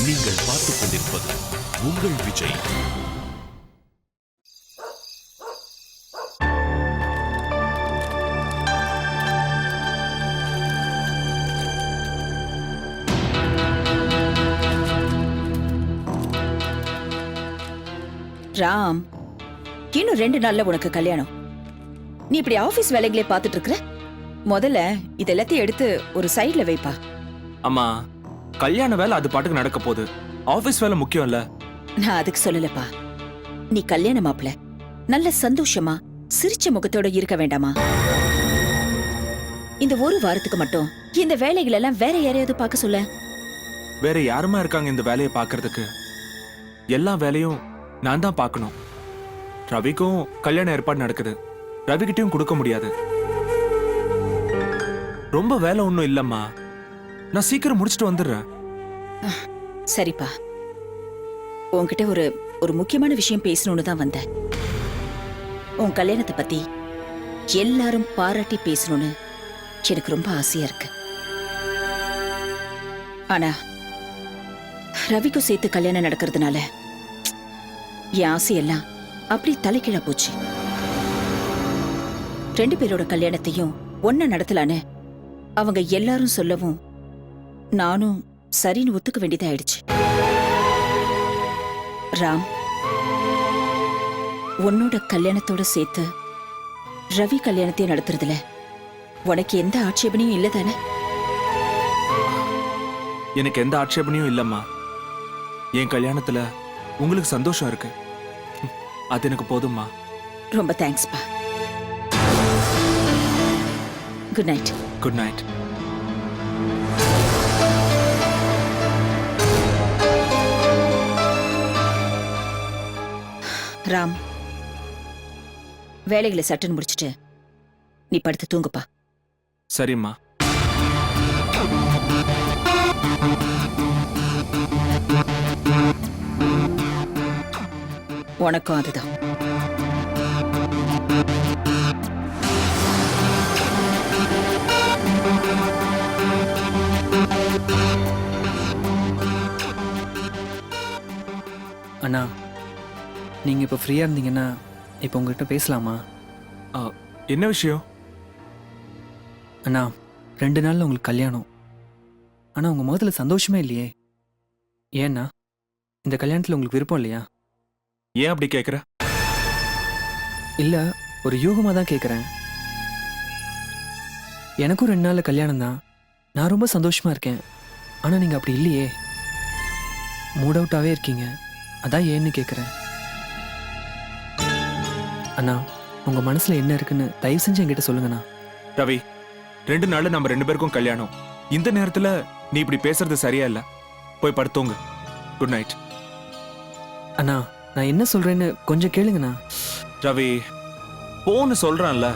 நீங்கள் பார்த்துக் கொண்டிருப்பது உங்கள் விஜய். ராம், இன்னும் 2 நாள்ல உனக்கு கல்யாணம். நீ இப்படி ஆபீஸ் வேலைகளே பார்த்துட்டு இருக்கிற? முதல்ல இதெல்லாத்தையும் எடுத்து ஒரு சைடுல வைப்பா. அம்மா, கல்யாண வேலை அது பாட்டுக்கு நடக்க போகுது. ஆபீஸ் வேலை முக்கியம் இல்ல. நான் அதுக்கு சொல்லலப்பா. நீ கல்யாண மாப்பிள நல்ல சந்தோஷமா சிரிச்ச முகத்தோட இருக்க வேண்டாமா? இந்த ஒரு வாரத்துக்கு மட்டும் இந்த வேலைகள் எல்லாம் வேற யாரையாவது பார்க்க சொல்ல. வேற யாருமா இருக்காங்க இந்த வேலையை பார்க்கறதுக்கு? எல்லா வேலையும் நான் தான் பார்க்கணும். ரவிக்கும் கல்யாண ஏற்பாடு நடக்குது. ரவிகிட்டையும் கொடுக்க முடியாது. ரொம்ப வேலை ஒன்றும் இல்லம்மா. நான் சீக்கிரம் முடிச்சுட்டு வந்துடுறேன். சரிப்பா, உன்கிட்ட ஒரு முக்கியமான விஷயம் பேசணும்னு தான் வந்தேன். உன் கல்யாணத்தை பத்தி எல்லாரும் பாராட்டி பேசணும்னு எனக்கு ரொம்ப ஆசையா இருக்கு. ஆனா ரவிக்கும் சேர்த்து கல்யாணம் நடக்கிறதுனால என் ஆசையெல்லாம் அப்படி தலைகீழா போச்சு. 2 பேரோட கல்யாணத்தையும் ஒன்னா நடத்தலான்னு அவங்க எல்லாரும் சொல்லவும் நானும் சரின்னு ஒத்துக்க வேண்டியதாயிடுச்சு. ராம், உன்னோட கல்யாணத்தோட சேர்த்து ரவி கல்யாணத்தையும் நடத்துறதுல உனக்கு எந்த ஆட்சேபனையும் இல்லதானே? எனக்கு எந்த ஆட்சேபனையும் இல்லம்மா. என் கல்யாணத்துல உங்களுக்கு சந்தோஷம் இருக்கு, அது எனக்கு போதும்மா. ரொம்ப தேங்க்ஸ்பா. Good night. Good night. Ram, வேலைகளை சட்டுன்னு முடிச்சிட்டு நீ படுத்து தூங்குப்பா. சரிம்மா. உனக்கும் அதுதான். அண்ணா, நீங்கள் இப்போ ஃப்ரீயாக இருந்தீங்கன்னா இப்போ உங்கள்கிட்ட பேசலாமா? என்ன விஷயம்? அண்ணா, 2 நாளில் உங்களுக்கு கல்யாணம். ஆனால் உங்கள் முகத்தில் சந்தோஷமே இல்லையே. ஏண்ணா, இந்த கல்யாணத்தில் உங்களுக்கு விருப்பம் இல்லையா? ஏன் அப்படி கேட்குற? இல்லை, ஒரு யூகமாக தான் கேட்குறேன். எனக்கும் 2 நாளில் கல்யாணம் தான். நான் ரொம்ப சந்தோஷமாக இருக்கேன். ஆனால் நீங்கள் அப்படி இல்லையே. மூட் அவுட்டாகவே இருக்கீங்க. அதான் ஏன்னு கேட்குறேன். அண்ணா, உங்கள் மனசில் என்ன இருக்குன்னு தயவு செஞ்சு என்கிட்ட சொல்லுங்கண்ணா. ரவி, 2 நாள்ல நம்ம 2 பேருக்கும் கல்யாணம். இந்த நேரத்துல நீ இப்படி பேசுறது சரியா இல்ல. போய் படுத்தோங்க. Good night. அண்ணா, நான் என்ன சொல்றேன்னு கொஞ்சம் கேளுங்கண்ணா. ரவி, போன்னு சொல்றான்ல.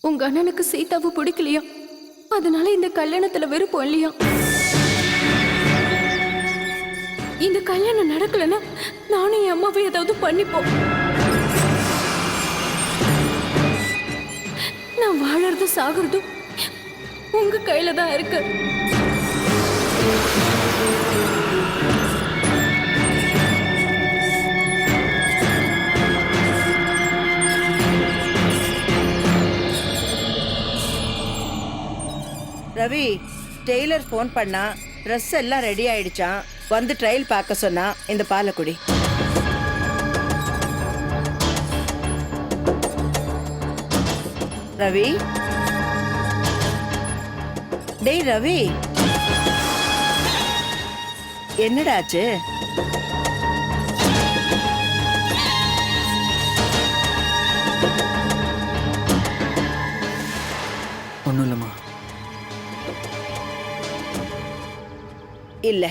உங்க அண்ணனுக்கு சீதாவை பிடிக்கலையா? அதனால இந்த கல்யாணத்துல விருப்பம் இல்லையா? இந்த கல்யாணம் நடக்கலன்னா நானும் என் அம்மாவை ஏதாவது பண்ணிப்போம். நான் வாழறதும் சாகிறதும் உங்க கையில தான் இருக்கு. ரவி, டெய்லர் ஃபோன் பண்ணா, ட்ரெஸ் எல்லாம் ரெடி ஆயிடுச்சான். வந்து ட்ரையல் பார்க்க சொன்னா. இந்த பாலக்குடி. ரவி, டேய் ரவி, என்னடாச்சு? ஒன்றும் இல்லைம்மா. இல்ல,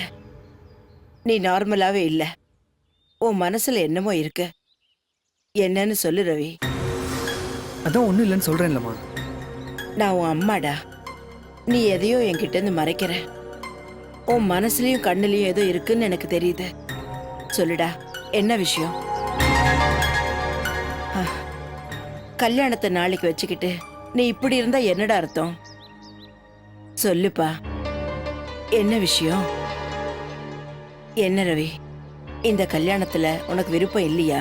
நீ நார்மலாவே இல்ல. உன் மனசுல என்னமோ இருக்கு. என்னன்னு சொல்லு ரவி. அதான் ஒன்றும் இல்லைன்னு சொல்கிறேன்லம்மா. நான் உன் அம்மாடா. நீ எதையோ என்கிட்ட இருந்து மறைக்கிற. உன் மனசுலயும் கண்ணுலயும் ஏதோ இருக்குன்னு எனக்கு தெரியுது. சொல்லுடா, என்ன விஷயம்? கல்யாணத்தை நாளைக்கு வச்சுக்கிட்டு நீ இப்படி இருந்தா என்னடா அர்த்தம்? சொல்லுப்பா, என்ன விஷயம்? என்ன ரவி, இந்த கல்யாணத்துல உனக்கு விருப்பம் இல்லையா?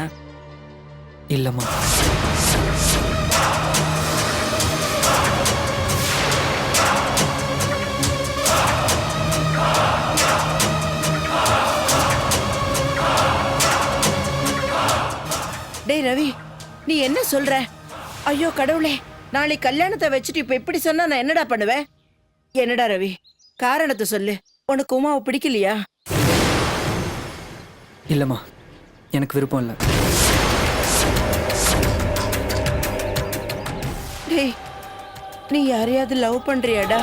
இல்லைம்மா. டேய் ரவி, நீ என்ன சொல்ற? ஐயோ கடவுளே, நாளை கல்யாணத்தை வச்சுட்டு இப்ப இப்படி சொன்னா நான் என்னடா பண்ணுவேன்? என்னடா ரவி, காரணத்தை சொல்லு. உனக்கு உமாவை பிடிக்கலையா? இல்லைம்மா, எனக்கு விருப்பம் இல்லை. டேய், நீ யாரையாவது லவ் பண்றியாடா?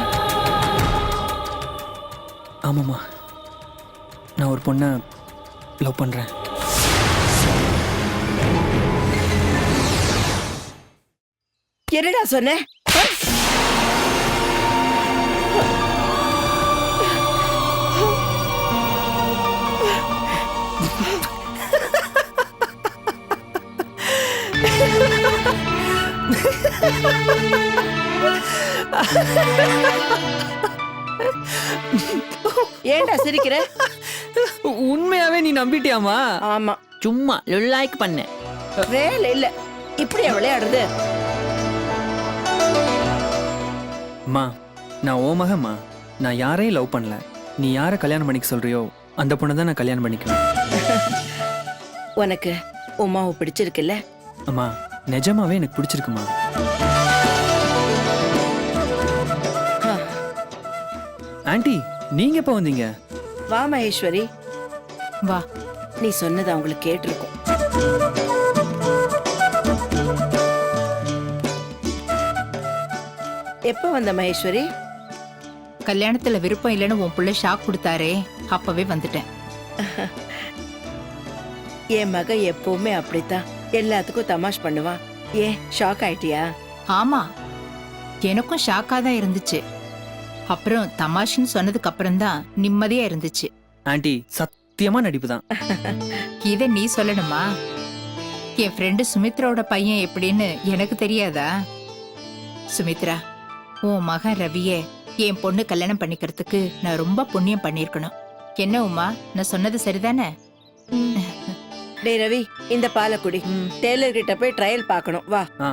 ஆமாம்மா, நான் ஒரு பொண்ணை லவ் பண்ணுறேன். என்னடா சொன்ன? ஏன்டா சிரிக்கிற? உண்மையாவே நீ நம்பிட்டியாமா? ஆமா, சும்மா லுல்லாய்க்கு பண்ண. வேலை இல்ல, இப்படியா விளையாடுறது? அம்மா, நான் ஓ மகம்மா. நான் யாரையும் லவ் பண்ணல. நீ யாரை கல்யாணம் பண்ணிக்க சொல்றியோ அந்த பொண்ணை தான் நான் கல்யாணம் பண்ணிக்குவேன். உனக்கு உமாவை பிடிச்சிருக்குல்ல? அம்மா, நிஜமாவே எனக்கு பிடிச்சிருக்குமா. ஆண்டி, நீங்க எப்போ வந்தீங்க? வா மகேஸ்வரி, வா. நீ சொன்னது அவங்களுக்கு கேட்டிருக்கும். எப்ப வந்த மகேஸ்வரி? கல்யாணத்துல விருப்பம் இல்லைன்னு உன் புள்ள ஷாக் கொடுத்தாரே, அப்பவே வந்துட்டேன். என் மக எப்பவுமே அப்படித்தான், எல்லாத்துக்கும் தமாஷ் பண்ணுவான். ஏன் ஷாக் ஆயிட்டியா? ஆமா, எனக்கும் ஷாக்கா தான் இருந்துச்சு. அப்புறம் தமாஷ்னு சொன்னதுக்கு அப்புறம் தான் நிம்மதியா இருந்துச்சு. ஆண்டி, சத்தியமா நடிப்பு தான். இதை நீ சொல்லணுமா? என் ஃப்ரெண்டு சுமித்ராவோட பையன் எப்படின்னு எனக்கு தெரியாதா? சுமித்ரா, உன் மகன் ரவியே என் பொண்ணு கல்யாணம் பண்ணிக்கிறதுக்கு நான் ரொம்ப புண்ணியம் பண்ணிருக்கணும். என்ன உமா, நான் சொன்னது சரிதானே? டேய் ரவி, இந்த பாலை குடி. டெய்லர் கிட்ட போய் ட்ரையல் பார்க்கணும். வா. ஆ,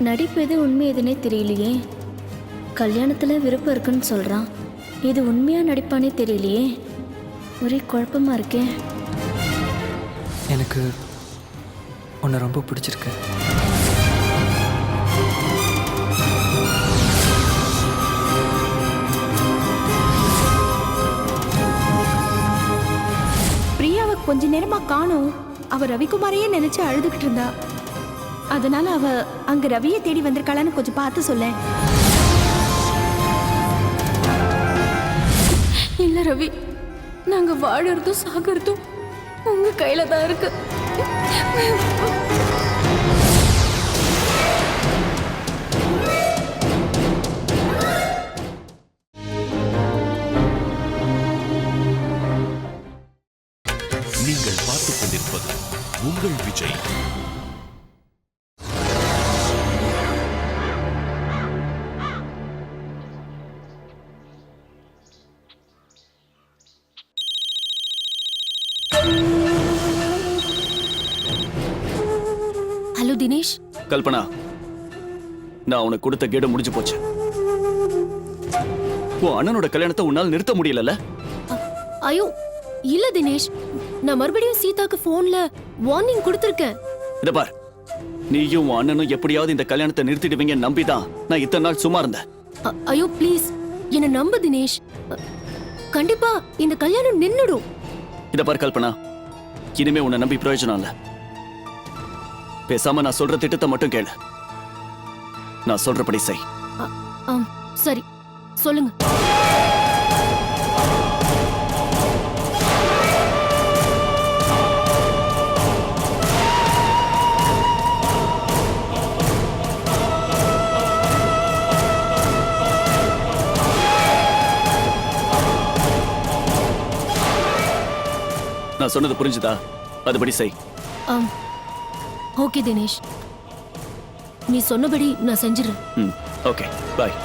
நடிப்பு எது உண்மை எதுனே தெரியலையே. கல்யாணத்துல விருப்பம் இருக்குன்னு சொல்றான். இது உண்மையா நடிப்பானே தெரியலையே. ஒரே குழப்பமா இருக்கே. எனக்கு உன்னை ரொம்ப பிடிச்சிருக்கு. பிரியாவை கொஞ்ச நேரமா காணோம். அவ ரவிக்குமாரையே நினைச்சு அழுதுகிட்டு இருந்தா. அதனால அவ அங்க ரவியை தேடி வந்திருக்காளான்னு கொஞ்சம் பார்த்து சொல்ல. இல்ல ரவி, நாங்க வாழறதும் சாகிறதும் உங்க கையில தான் இருக்கு. நீங்கள் பார்த்துக் கொண்டிருப்பது உங்கள் விஜய். ஹலோ தினேஷ். கல்பனா, நான் உனக்கு கொடுத்த கேடு முடிஞ்சு போச்சு. உன் அண்ணனோட கல்யாணத்தை உன்னால் நிறுத்த முடியலல்ல? ஐயோ இல்ல தினேஷ், நான் மறுபடியும் சீதாக்கு போன்ல வார்னிங் கொடுத்திருக்கேன். இத பார், நீயும் உன் அண்ணனும் எப்படியாவது இந்த கல்யாணத்தை நிறுத்திடுவீங்க நம்பிதான் நான் இத்தனை நாள் சும்மா இருந்தேன். ஐயோ ப்ளீஸ் என்ன நம்பு தினேஷ். கண்டிப்பா இந்த கல்யாணம் நின்னுடும். இத பார் கல்பனா, இனிமே உன்னை நம்பி பிரயோஜனம் இல்ல. பேசாம நான் சொல்ற திட்டத்தை மட்டும் கேளு. நான் சொல்றபடி செய். சரி சொல்லுங்க. நான் சொன்னது புரிஞ்சுதா? அதுபடி செய். ஓகே தினேஷ், நீ சொன்னபடி நான் செஞ்சிடுறேன். ம், ஓகே, பாய்.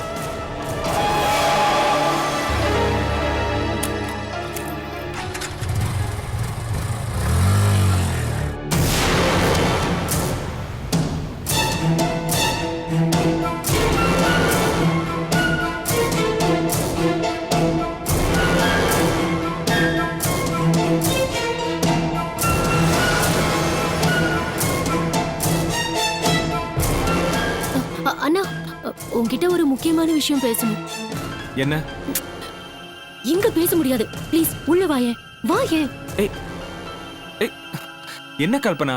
அண்ணா, உன்கிட்ட ஒரு முக்கியமான விஷயம் பேசணும். என்ன? இங்க பேச முடியாது, ப்ளீஸ் உள்ள வாயே. வாயே. ஏய் ஏய், என்ன கல்பனா?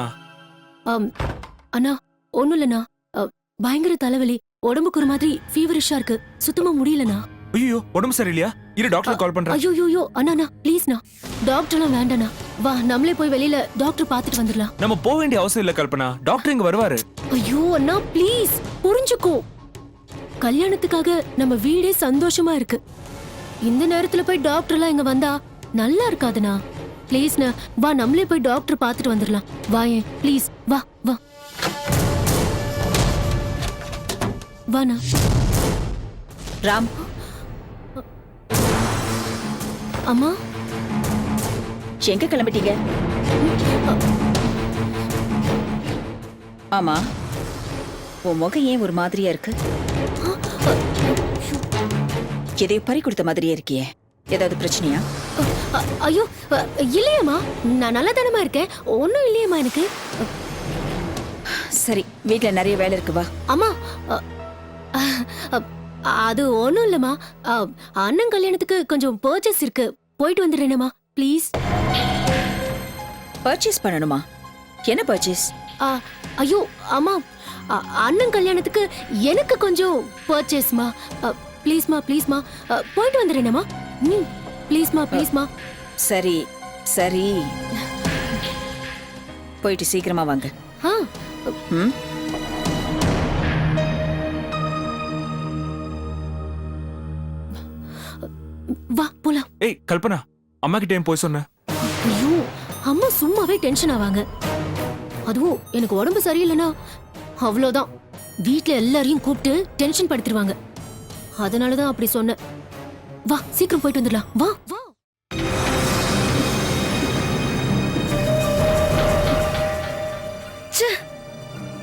அண்ணா, ஒண்ணும் இல்லண்ணா. பயங்கர தலைவலி, உடம்புக்கு ஒரு மாதிரி ஃபீவரிஷா இருக்கு, சுத்தமா முடியலண்ணா. ஐயோ, உடம்பு சரியில்லையா? இரு, டாக்டர் கால் பண்றேன். ஐயோ அண்ணா ப்ளீஸ்ண்ணா, டாக்டர்லாம் வேண்டாண்ணா. வா, நம்மளே போய் வெளியில டாக்டர் பார்த்துட்டு வந்துடலாம். நம்ம போக வேண்டிய அவசியம் இல்ல கல்பனா, டாக்டர் இங்க வருவாரு. ஐயோ அண்ணா, ப்ளீஸ் புரிஞ்சுக்கோ. கல்யாணத்துக்காக நம்ம வீடே சந்தோஷமா இருக்கு. இந்த நேரத்துல போய் டாக்டர்லாம் இங்க வந்தா நல்லா இருக்காதுண்ணா. ப்ளீஸ்ண்ணா, வா நம்மளே போய் டாக்டர் பார்த்துட்டு வந்துடலாம். வாயே ப்ளீஸ், வா வா வாண்ணா. ராம், அம்மா, எங்க கிளம்பிட்டீங்க? ஆமா, உன் முகம் ஏன் ஒரு மாதிரியா இருக்கு? எதையோ பறி கொடுத்த மாதிரியே இருக்கியே, ஏதாவது பிரச்சனையா? ஐயோ இல்லையம்மா, நான் நல்லா தானமா இருக்கேன், ஒன்றும் இல்லையம்மா எனக்கு. சரி, வீட்ல நிறைய வேலை இருக்கு, வா. அம்மா, அது ஒன்றும் இல்லைம்மா. அண்ணன் கல்யாணத்துக்கு கொஞ்சம் பர்ச்சேஸ் இருக்கு, போயிட்டு வந்துடுறேனம்மா ப்ளீஸ். பர்ச்சேஸ் பண்ணணுமா? என்ன பர்ச்சேஸ்? ஐயோ அம்மா, அண்ணன் கல்யாணத்துக்கு எனக்கு கொஞ்சம் பர்ச்சேஸ்மா. ப்ளீஸ்மா ப்ளீஸ்மா, போயிட்டு வந்துடுறேனம்மா. ப்ளீஸ்மா. சரி சரி, போயிட்டு சீக்கிரமா வாங்க. ம், வா போலாம். ஏய் கல்பனா, அம்மா கிட்ட ஏன் போய் சொன்ன? ஐயோ, அம்மா சும்மாவே டென்ஷன் ஆவாங்க. அதுவும் எனக்கு உடம்பு சரியில்லைன்னா அவ்வளோதான், வீட்ல எல்லாரையும் கூப்பிட்டு டென்ஷன் படுத்திடுவாங்க. அதனாலதான் அப்படி சொன்னேன். வா சீக்கிரம் போயிட்டு வந்துடலாம், வா வா.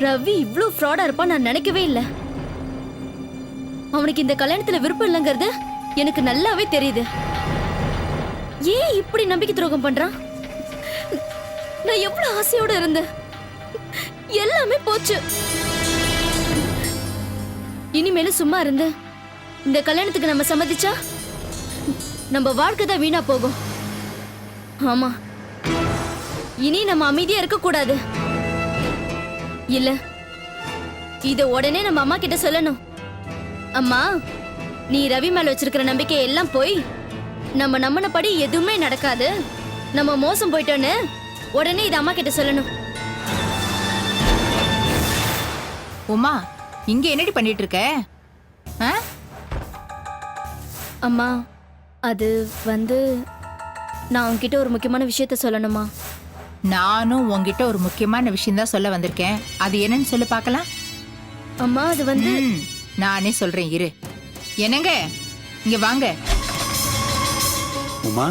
ரவி இவ்ளோ ஃப்ராடா இருப்பான் நான் நினைக்கவே இல்ல. அவனுக்கு இந்த கல்யாணத்துல விருப்பம் இல்லைங்கிறது எனக்கு நல்லாவே தெரியுது. ஏன் இப்படி நம்பிக்கை துரோகம் பண்றான்? நான் எவ்வளவு ஆசையோட இருந்தேன், எல்லாமே போச்சு. இனிமேலும் சும்மா இருந்து இந்த கல்யாணத்துக்கு நம்ம சம்மதிச்சா நம்ம வாழ்க்கை தான் வீணா போகும். ஆமா, இனி நம்ம அமைதியா இருக்க கூடாது. இல்ல, இத உடனே நம்ம அம்மா கிட்ட சொல்லணும். அம்மா, நீ ரவி மேல வச்சிருக்கிற நம்பிக்கை எல்லாம் போய் நம்ம நம்பினபடி எதுவுமே நடக்காது, நம்ம மோசம் போயிட்டோன்னு உடனே இத அம்மா கிட்ட சொல்லணும். உமா, இங்க என்னடி பண்ணிட்டு இருக்க? ஆ? அம்மா, அது நான் உன்கிட்ட ஒரு முக்கியமான விஷயத்த சொல்லணுமா? நானும் உன்கிட்ட ஒரு முக்கியமான விஷயம் தான் சொல்ல வந்திருக்கேன். அது என்னன்னு சொல்லு பார்க்கலாம். அம்மா, அது ம், நானே சொல்றேன், இரு. என்னங்க, இங்க வாங்க. உமா,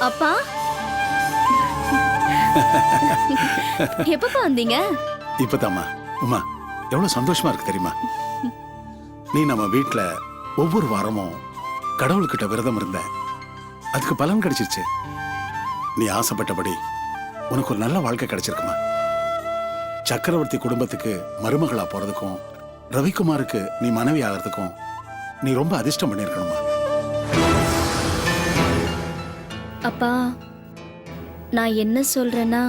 அப்பா, எப்பப்பா வந்தீங்க? இப்பதாம்மா. உமா, எவ்வளவு சந்தோஷமா இருக்கு தெரியுமா? நீ நம்ம வீட்ல ஒவ்வொரு வாரமும் கடவுள்கிட்ட விரதம் இருந்த, அதுக்கு பலன் கிடைச்சிருச்சு. நீ ஆசைப்பட்டபடி உனக்கு ஒரு நல்ல வாழ்க்கை கிடைச்சிருக்குமா? சக்கரவர்த்தி குடும்பத்துக்கு மருமகளா போறதுக்கும் ரவிக்குமாருக்கு நீ மனைவி ஆகிறதுக்கும் நீ ரொம்ப அதிர்ஷ்டம் பண்ணிருக்கணுமா? அப்பா, நான் என்ன சொல்றேன்னா,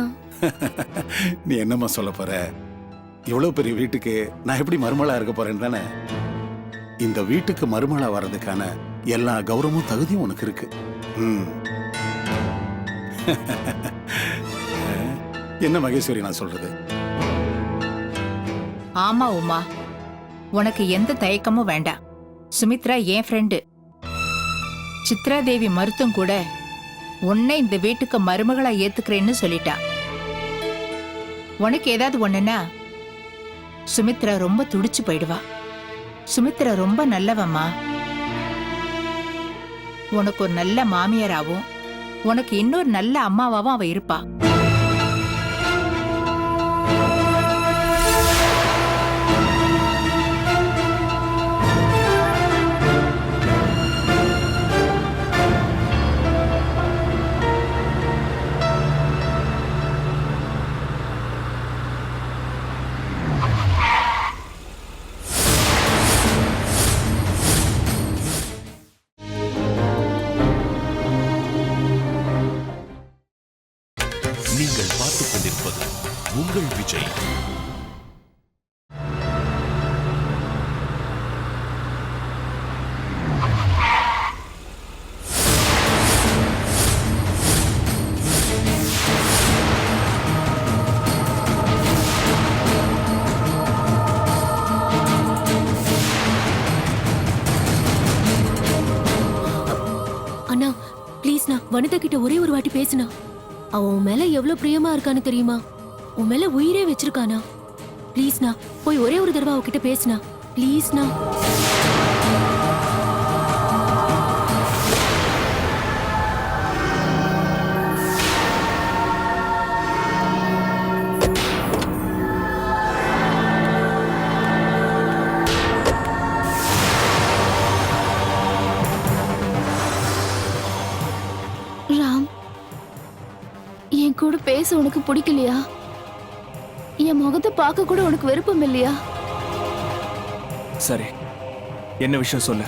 நீ என்னம்மா சொல்ல போற? இவ்வளவு பெரிய வீட்டுக்கு நான் எப்படி மருமகளா இருக்க போறேன்னு தானே? இந்த வீட்டுக்கு மருமகளா வர்றதுக்கான எல்லா கௌரவமும் தகுதியும் உனக்கு இருக்கு. ம். என்ன மகேஸ்வரி நான் சொல்றது? ஆமா உமா, உனக்கு எந்த தயக்கமும் வேண்டாம். சுமித்ரா என் ஃப்ரெண்டு. சித்ரா தேவி மருத்துவம் கூட உன்னை இந்த வீட்டுக்கு மருமகளா ஏத்துக்கிறேன்னு சொல்லிட்டா. உனக்கு ஏதாவது ஒண்ணுன்னா சுமித்ரா ரொம்ப துடிச்சு போயிடுவா. சுமித்ரா ரொம்ப நல்லவம்மா. உனக்கு ஒரு நல்ல மாமியாராவும் உனக்கு இன்னொரு நல்ல அம்மாவாவும் அவ இருப்பா. நீங்கள் பார்த்துக் கொண்டிருப்பது உங்கள் விஜய். அண்ணா ப்ளீஸ்ண்ணா, வனிதா கிட்ட ஒரே ஒரு வாட்டி பேசுனா. அவன் உன் மேல எவ்வளவு பிரியமா இருக்கான்னு தெரியுமா? உன் மேல உயிரே வச்சிருக்கானா? ப்ளீஸ்ண்ணா, போய் ஒரே ஒரு தடவை அவகிட்ட பேசுனா. ப்ளீஸ்ண்ணா. ராம், என் கூட பேச உனக்கு பிடிக்கலையா? என் முகத்தை பார்க்க கூட உனக்கு விருப்பம் இல்லையா? சரி, என்ன விஷயம் சொல்லு.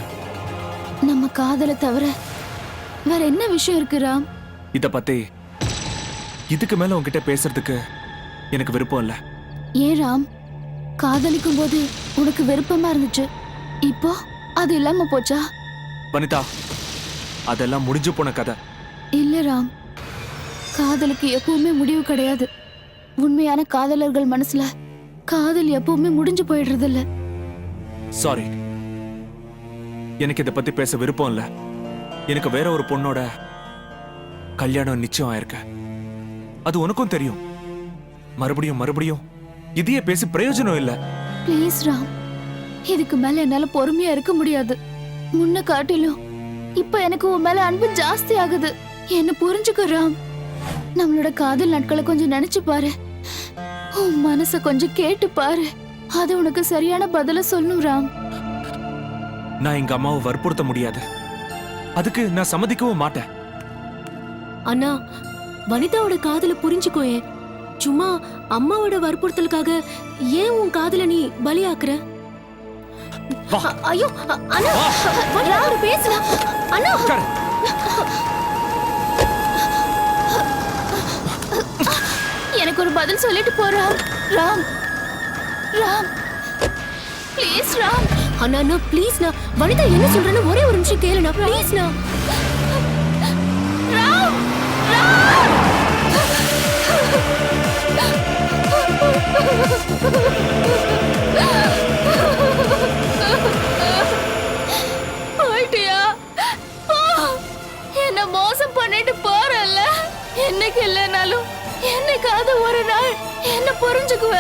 நம்ம காதலை தவிர வேற என்ன விஷயம் இருக்கு ராம்? இத பத்தி இதுக்கு மேல உன்கிட்ட பேசுறதுக்கு எனக்கு விருப்பம் இல்ல. ஏன் ராம்? காதலிக்கும் போது உனக்கு விருப்பமா இருந்துச்சு, இப்போ அது இல்லாம போச்சா? வனிதா, அதெல்லாம் முடிஞ்சு போன கதை. இல்ல ராம், காதலுக்கு எப்பவுமே முடிவு கிடையாது. உண்மையான காதலர்கள் மனசுல காதல் எப்பவுமே முடிஞ்சு போயிடுறது இல்ல. சாரி, எனக்கு இத பத்தி பேச விருப்பம் இல்ல. எனக்கு வேற ஒரு பொண்ணோட கல்யாணம் நிச்சயம் ஆயிருக்கு. அது உனக்கும் தெரியும். மறுபடியும் மறுபடியும் இதையே பேசி பிரயோஜனம் இல்ல. ப்ளீஸ் ராம், இதுக்கு மேல என்னால பொறுமையா இருக்க முடியாது. முன்ன காட்டிலும் இப்ப எனக்கு உன் மேல அன்பு ஜாஸ்தி ஆகுது. என்ன புரிஞ்சுக்க ராம். நம்மளோட காதல் நாட்களை கொஞ்சம் நினைச்சு பாரு. உன் மனச கொஞ்சம் கேட்டு பாரு. அது உனக்கு சரியான பதில சொல்லணும் ராம். நான் எங்க அம்மாவை வற்புறுத்த முடியாது. அதுக்கு நான் சம்மதிக்கவும் மாட்டேன். அண்ணா, வனிதாவோட காதல புரிஞ்சுக்கோயே. சும்மா அம்மாவோட வற்புறுத்தலுக்காக ஏன் உன் காதல நீ பலியாக்குற? வா. ஐயோ அண்ணா, வனிதாவோட பேசலாம் அண்ணா. உட்காரு. எனக்கு ஒரு பதில் சொல்லிட்டு போறா ராம். ராம் ப்ளீஸ் ராம். அண்ணா அண்ணா ப்ளீஸ்ண்ணா, வனிதா என்ன சொல்றேன்னு ஒரே ஒரு நிமிஷம் கேளுண்ணா ப்ளீஸ்ண்ணா. ராம் ராம் போயிட்டியா? போ. என்ன மோசம் பண்ணிட்டு போறல்ல. என்னைக்கு இல்லைனாலும் என்னைக்காவது ஒரு நாள் என்ன புரிஞ்சுக்குவ.